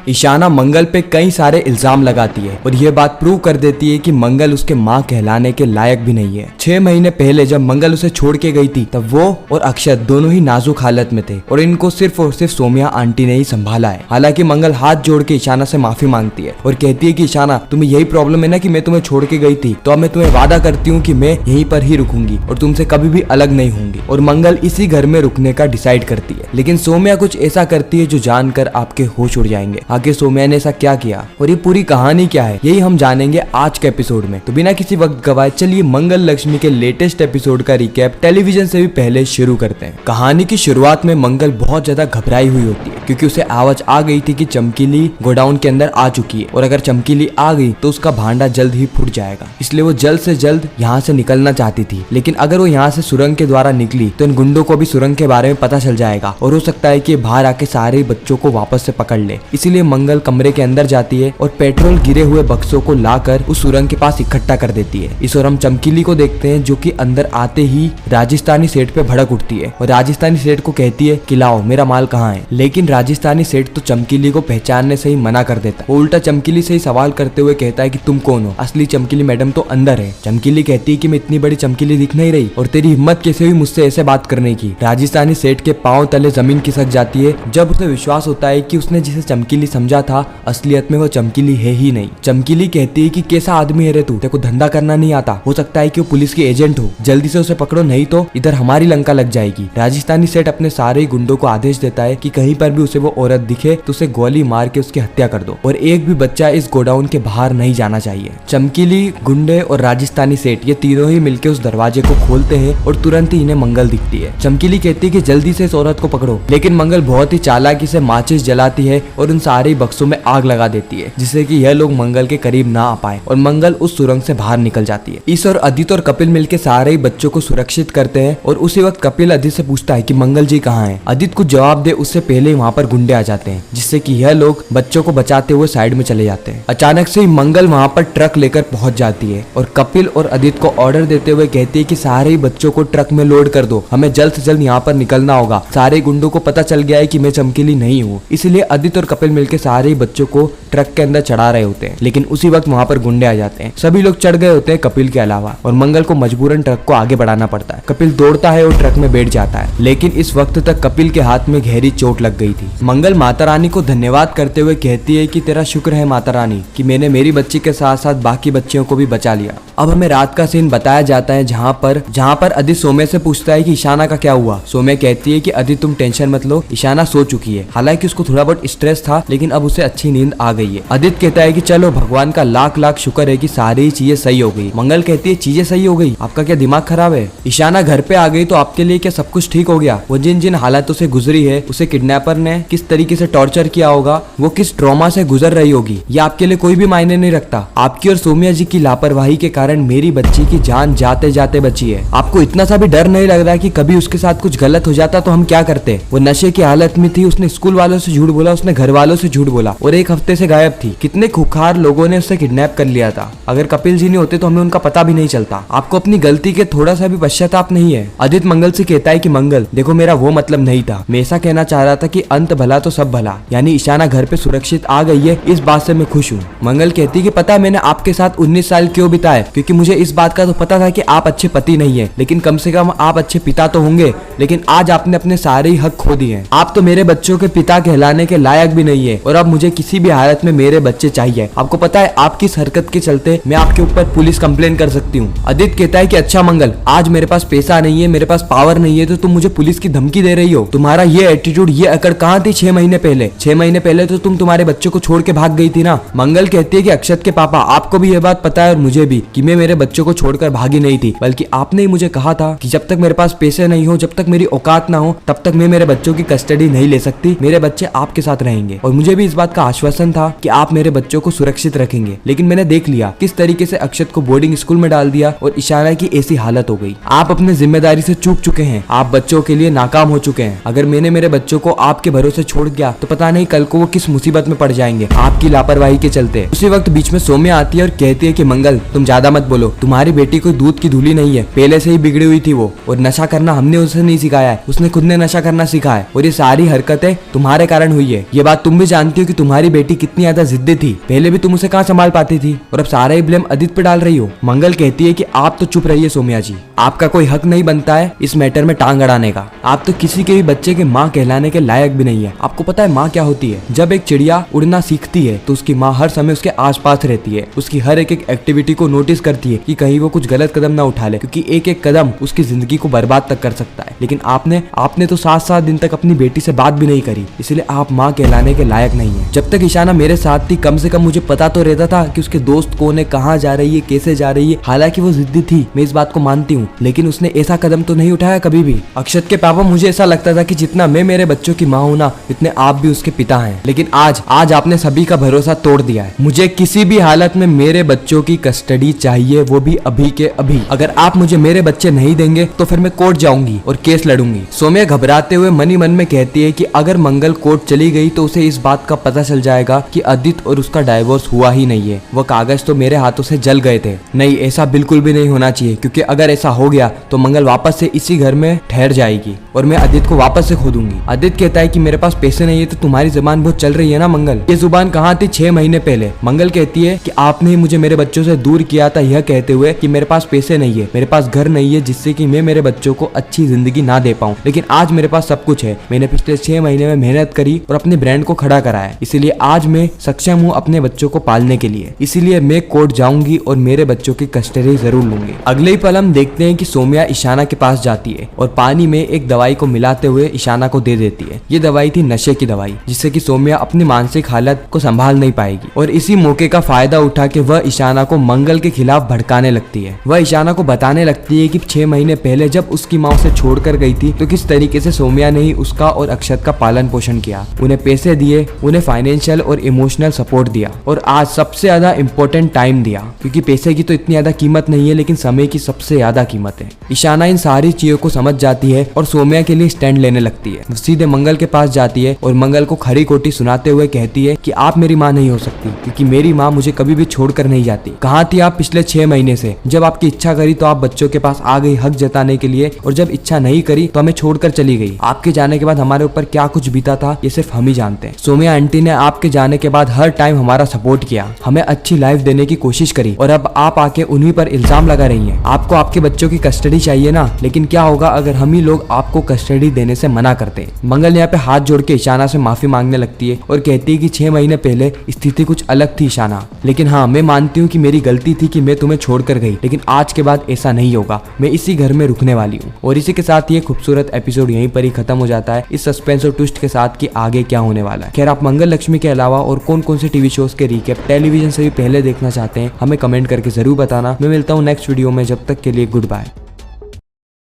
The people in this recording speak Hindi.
ईशाना मंगल पे कई सारे इल्जाम लगाती है और यह बात प्रूव कर देती है कि मंगल उसके माँ कहलाने के लायक भी नहीं है। 6 महीने पहले जब मंगल उसे छोड़ के गई थी तब वो और अक्षत दोनों ही नाजुक हालत में थे और इनको सिर्फ और सिर्फ सोमिया आंटी ने ही संभाला है। हालांकि मंगल हाथ जोड़ के ईशाना से माफी मांगती है और कहती है कि ईशाना तुम्हें यही प्रॉब्लम है ना कि मैं तुम्हें छोड़ के गई थी, तो अब मैं तुम्हें वादा करती हूँ कि मैं यहीं पर ही रुकूंगी और तुमसे कभी भी अलग नहीं होंगी। और मंगल इसी घर में रुकने का डिसाइड करती है, लेकिन सोमिया कुछ ऐसा करती है जो जानकर आपके होश उड़ जाएंगे। आगे सोमिया ने ऐसा क्या किया और ये पूरी कहानी क्या है, यही हम जानेंगे आज के एपिसोड में। तो बिना किसी वक्त गवाए चलिए मंगल लक्ष्मी के लेटेस्ट एपिसोड का रिकैप टेलीविजन से भी पहले शुरू करते हैं। कहानी की शुरुआत में मंगल बहुत ज्यादा घबराई हुई होती है क्योंकि उसे आवाज आ गई थी कि चमकीली गोडाउन के अंदर आ चुकी है और अगर चमकीली आ गई तो उसका भांडा जल्द ही फूट जाएगा। इसलिए वो जल्द से जल्द यहाँ से निकलना चाहती थी, लेकिन अगर वो यहाँ से सुरंग के द्वारा निकली तो इन गुंडों को भी सुरंग के बारे में पता चल जाएगा और हो सकता है कि बाहर आके सारे बच्चों को वापस से पकड़ ले। इसीलिए मंगल कमरे के अंदर जाती है और पेट्रोल गिरे हुए बक्सों को लाकर उस सुरंग के पास इकट्ठा कर देती है। इस और हम चमकीली को देखते हैं जो कि अंदर आते ही राजस्थानी सेठ पे भड़क उठती है और राजस्थानी सेठ को कहती है कि लाओ मेरा माल कहाँ है। लेकिन राजस्थानी सेठ तो चमकीली को पहचानने से ही मना कर देता है। वो उल्टा चमकीली से ही सवाल करते हुए कहता है कि तुम कौन हो, असली चमकीली मैडम तो अंदर है। चमकीली कहती है कि मैं इतनी बड़ी चमकीली दिख नहीं रही और तेरी हिम्मत कैसे हुई मुझसे ऐसे बात करने की। राजस्थानी सेठ के पांव तले जमीन खिसक जाती है जब उसे विश्वास होता है कि उसने जिसे चमकीली समझा था असलियत में वो चमकीली है ही नहीं। चमकीली कहती है कि कैसा आदमी है रे तू, तेरे को धंधा करना नहीं आता, हो सकता है कि वो पुलिस के एजेंट हो, जल्दी से उसे पकड़ो नहीं तो इधर हमारी लंका लग जाएगी। राजस्थानी सेठ अपने सारे गुंडों को आदेश देता है कि कहीं पर भी उसे वो औरत दिखे तो उसे गोली मार के उसकी हत्या कर दो और एक भी बच्चा इस गोडाउन के बाहर नहीं जाना चाहिए। चमकीली, गुंडे और राजस्थानी सेठ ये तीनों ही मिलकर उस दरवाजे को खोलते हैं और तुरंत ही इन्हें मंगल दिखती है। चमकीली कहती है कि जल्दी से इस औरत को पकड़ो, लेकिन मंगल बहुत ही चालाकी से माचिस जलाती है और उन सारे बक्सों में आग लगा देती है जिससे कि यह लोग मंगल के करीब ना आ पाए और मंगल उस सुरंग से बाहर निकल जाती है। इस और अदित और कपिल मिलकर सारे ही बच्चों को सुरक्षित करते हैं और उसी वक्त कपिल अदित से पूछता है कि मंगल जी कहाँ हैं। अदित को जवाब दे उससे पहले वहाँ पर गुंडे आ जाते हैं जिससे कि यह लोग बच्चों को बचाते हुए साइड में चले जाते हैं। अचानक से ही मंगल वहाँ पर ट्रक लेकर पहुंच जाती है और कपिल और अदित को ऑर्डर देते हुए कहती है कि सारे ही बच्चों को ट्रक में लोड कर दो, हमें जल्द से जल्द यहाँ पर निकलना होगा। सारे गुंडों को पता चल गया है कि मैं चमकीली नहीं हूँ, इसलिए अदित और कपिल मिलकर सारे ही बच्चों को ट्रक के अंदर चढ़ा रहे होते हैं। लेकिन उसी वक्त वहाँ पर गुंडे आ जाते हैं। सभी लोग चढ़ गए होते हैं कपिल के अलावा और मंगल को मजबूरन ट्रक को आगे बढ़ाना पड़ता है। कपिल दौड़ता है और ट्रक में बैठ जाता है, लेकिन इस वक्त तक कपिल के हाथ में गहरी चोट लग गई थी। मंगल माता रानी को धन्यवाद करते हुए कहती है कि तेरा शुक्र है माता रानी कि मैंने मेरी बच्ची के साथ साथ बाकी बच्चियों को भी बचा लिया। अब हमें रात का सीन बताया जाता है जहाँ पर अदित सोम्या से पूछता है कि ईशाना का क्या हुआ। सोम्या कहती है कि अदित तुम टेंशन मत लो, ईशाना सो चुकी है। हालांकि उसको थोड़ा बहुत स्ट्रेस था लेकिन अब उसे अच्छी नींद आ गई है। अदित कहता है कि चलो भगवान का लाख लाख शुक्र है कि सारी चीजें सही हो गई। मंगल कहती है चीजें सही हो गई, आपका क्या दिमाग खराब है? ईशाना घर पे आ गई तो आपके लिए क्या सब कुछ ठीक हो गया? वो जिन जिन हालातों से गुजरी है, उसे किडनैपर ने किस तरीके से टॉर्चर किया होगा, वो किस ट्रॉमा से गुजर रही होगी, ये आपके लिए कोई भी मायने नहीं रखता। आपकी और सोम्या जी की लापरवाही के कारण मेरी बच्ची की जान जाते जाते बची है। आपको इतना सा भी डर नहीं लग रहा कि कभी उसके साथ कुछ गलत हो जाता तो हम क्या करते? वो नशे की हालत में थी, उसने स्कूल वालों से झूठ बोला, उसने घर वालों से झूठ बोला और 1 हफ्ते से गायब थी। कितने खुखार लोगों ने उसे किडनैप कर लिया था। अगर कपिल जी नहीं होते तो हमें उनका पता भी नहीं चलता। आपको अपनी गलती के थोड़ा सा भी पश्चाताप नहीं है? अदित मंगल से कहता है कि मंगल देखो मेरा वो मतलब नहीं था, मैं ऐसा कहना चाह रहा था कि अंत भला तो सब भला, यानी ईशाना घर पे सुरक्षित आ गई है, इस बात से मैं खुश हूँ। मंगल कहती है कि पता मैंने आपके साथ 19 साल क्यों बिताए, क्योंकि मुझे इस बात का तो पता था कि आप अच्छे पति नहीं है, लेकिन कम से कम आप अच्छे पिता तो होंगे। लेकिन आज आपने अपने सारे ही हक खो दिए। आप तो मेरे बच्चों के पिता कहलाने के लायक भी नहीं है और अब मुझे किसी भी हालत में मेरे बच्चे चाहिए। आपको पता है आपकी इस हरकत के चलते मैं आपके ऊपर पुलिस कंप्लेन कर सकती हूँ। अदित कहता है कि अच्छा मंगल, आज मेरे पास पैसा नहीं है, मेरे पास पावर नहीं है, तो तुम मुझे पुलिस की धमकी दे रही हो। तुम्हारा ये एटीट्यूड, ये अकड़ कहाँ थी 6 महीने पहले? 6 महीने पहले तो तुम तुम्हारे बच्चों को छोड़ के भाग गई थी ना। मंगल कहती है कि अक्षत के पापा आपको भी ये बात पता है और मुझे भी कि मैं मेरे बच्चों को छोड़कर भागी नहीं थी, बल्कि आपने ही मुझे कहा था कि जब तक मेरे पास पैसे नहीं हो, जब तक मेरी औकात ना हो, तब तक मैं मेरे बच्चों की कस्टडी नहीं ले सकती। मेरे बच्चे आपके साथ रहेंगे और मुझे भी इस बात का आश्वासन था कि आप मेरे बच्चों को सुरक्षित रखेंगे। लेकिन मैंने देख लिया किस तरीके से अक्षत को बोर्डिंग स्कूल में डाल दिया और ईशाना की ऐसी हालत हो गई। आप अपने जिम्मेदारी से चूक चुके हैं, आप बच्चों के लिए नाकाम हो चुके हैं। अगर मैंने मेरे बच्चों को आपके भरोसे छोड़ दिया तो पता नहीं कल को वो किस मुसीबत में पड़ जाएंगे आपकी लापरवाही के चलते। उसी वक्त बीच में सोम्या आती है और कहती है कि मंगल तुम ज्यादा मत बोलो, तुम्हारी बेटी कोई दूध की धूली नहीं है, पहले से ही बिगड़ी हुई थी वो, और नशा करना हमने उसे नहीं सिखाया है, उसने खुद ने नशा करना सीखा है, और ये सारी हरकतें तुम्हारे कारण हुई है। ये बात तुम भी जानती हो कि तुम्हारी बेटी कितनी ज्यादा जिद्दी थी, पहले भी तुम उसे कहाँ संभाल पाती थी, और अब सारा ही ब्लेम अदित पे डाल रही हो। मंगल कहती है कि आप तो चुप रहिए सौम्या जी, आपका कोई हक नहीं बनता है इस मैटर में टांग अड़ाने का। आप तो किसी के भी बच्चे के माँ कहलाने के लायक भी नहीं है। आपको पता है माँ क्या होती है? जब एक चिड़िया उड़ना सीखती है तो उसकी माँ हर समय उसके आसपास रहती है, उसकी हर एक एक्टिविटी को नोटिस करती है कि कहीं वो कुछ गलत कदम ना उठा ले, क्योंकि एक एक कदम उसकी जिंदगी को बर्बाद तक कर सकता है। लेकिन आपने तो 7-7 दिन तक अपनी बेटी से बात भी नहीं करी, इसलिए आप माँ कहलाने के लायक नहीं है। जब तक ईशाना मेरे साथ थी कम से कम मुझे पता तो रहता था कि उसके दोस्त कौन है, कहाँ जा रही है, कैसे जा रही है। हालांकि वो जिद्दी थी, मैं इस बात को मानती हूँ, लेकिन उसने ऐसा कदम तो नहीं उठाया कभी भी। अक्षत के पापा, मुझे ऐसा लगता था कि जितना मैं मेरे बच्चों की माँ हूँ ना, इतने आप भी उसके पिता हैं। लेकिन आज आपने सभी का भरोसा तोड़ दिया है। मुझे किसी भी हालत में मेरे बच्चों की कस्टडी चाहिए, वो भी अभी के अभी। अगर आप मुझे मेरे बच्चे नहीं देंगे तो फिर मैं कोर्ट जाऊंगी और केस लड़ूंगी। सौम्या घबराते हुए मन ही मन में कहती है कि अगर मंगल कोर्ट चली गई तो उसे इस बात का पता चल जाएगा कि अदित और उसका डाइवोर्स हुआ ही नहीं है। वो कागज तो मेरे हाथों से जल गए थे। नहीं, ऐसा बिल्कुल भी नहीं होना चाहिए, क्योंकि अगर ऐसा हो गया तो मंगल वापस से इसी घर में ठहर जाएगी और मैं अदित को वापस से खो दूंगी। अदित कहता है कि मेरे पास पैसे नहीं है, तो तुम्हारी जुबान बहुत चल रही है ना मंगल। ये जुबान कहाँ थी 6 महीने पहले? मंगल कहती है कि आपने ही मुझे मेरे बच्चों से दूर किया था, यह कहते हुए कि मेरे पास पैसे नहीं है, मेरे पास घर नहीं है, जिससे कि मैं मेरे बच्चों को अच्छी जिंदगी ना दे पाऊं। लेकिन आज मेरे पास सब कुछ है। मैंने पिछले 6 महीने में मेहनत करी और अपने ब्रांड को खड़ा कराया, इसीलिए आज मैं सक्षम हूँ अपने बच्चों को पालने के लिए। इसीलिए मैं कोर्ट जाऊंगी और मेरे बच्चों की कस्टडी जरूर लूंगी। अगले ही पल हम देखते हैं कि सौम्या ईशाना के पास जाती है और पानी में एक दवाई को मिलाते हुए ईशाना को दे देती है। ये दवाई थी नशे की दवाई, जिससे कि सौम्या अपनी मानसिक हालत को संभाल नहीं पाएगी, और इसी मौके का फायदा उठा के वह ईशाना को मंगल के खिलाफ भड़काने लगती है। वह ईशाना को बताने लगती है कि 6 महीने पहले जब उसकी माँ उसे छोड़कर गई थी तो किस तरीके से सौम्या ने ही उसका और अक्षत का पालन पोषण किया, उन्हें पैसे दिए, उन्हें फाइनेंशियल और इमोशनल सपोर्ट दिया, और आज सबसे ज्यादा इम्पोर्टेंट टाइम दिया, क्योंकि पैसे की तो इतनी ज्यादा कीमत नहीं है, लेकिन समय की सबसे ज्यादा कीमत है। ईशाना इन सारी चीजों को समझ जाती है और सौम्या के लिए स्टैंड लेने लगती है। वो सीधे मंगल के पास जाती है और मंगल को खरी खोटी सुनाते हुए कहती है कि आप मेरी माँ नहीं हो सकती, क्योंकि मेरी माँ मुझे कभी भी छोड़कर नहीं जाती। कहाँ थी आप पिछले 6 महीने से? जब आपकी इच्छा करी तो आप बच्चों के पास आ गई हक जताने के लिए, और जब इच्छा नहीं करी तो हमें छोड़कर चली गई। आपके जाने के बाद हमारे ऊपर क्या कुछ बीता था ये सिर्फ हम ही जानते हैं। सौम्या आंटी ने आपके जाने के बाद हर टाइम हमारा सपोर्ट किया, हमें अच्छी लाइफ देने की कोशिश करी, और अब आप आके उन्हीं पर इल्जाम लगा रही हैं। आपको आपके बच्चों की कस्टडी चाहिए ना, लेकिन क्या होगा अगर हम ही लोग आपको कस्टडी देने से मना करते हैं? मंगल यहाँ पे हाथ जोड़ के ईशाना से माफी मांगने लगती है और कहती है कि 6 महीने पहले स्थिति कुछ अलग थी ईशाना, लेकिन हाँ मैं मानती हूँ कि मेरी गलती थी कि मैं तुम्हें छोड़कर गई, लेकिन आज के बाद ऐसा नहीं होगा, मैं इसी घर में रुकने वाली हूँ। और इसी के साथ ये खूबसूरत एपिसोड यहीं पर ही खत्म हो जाता है, इस सस्पेंस और ट्विस्ट के साथ कि आगे क्या होने वाला है। खैर, आप मंगल लक्ष्मी के अलावा और कौन कौन से टीवी शोज के रिकैप टेलीविजन से भी पहले देखना चाहते हैं, हमें कमेंट करके जरूर बताना। मैं मिलता हूँ नेक्स्ट वीडियो में, जब तक के लिए गुड बाय।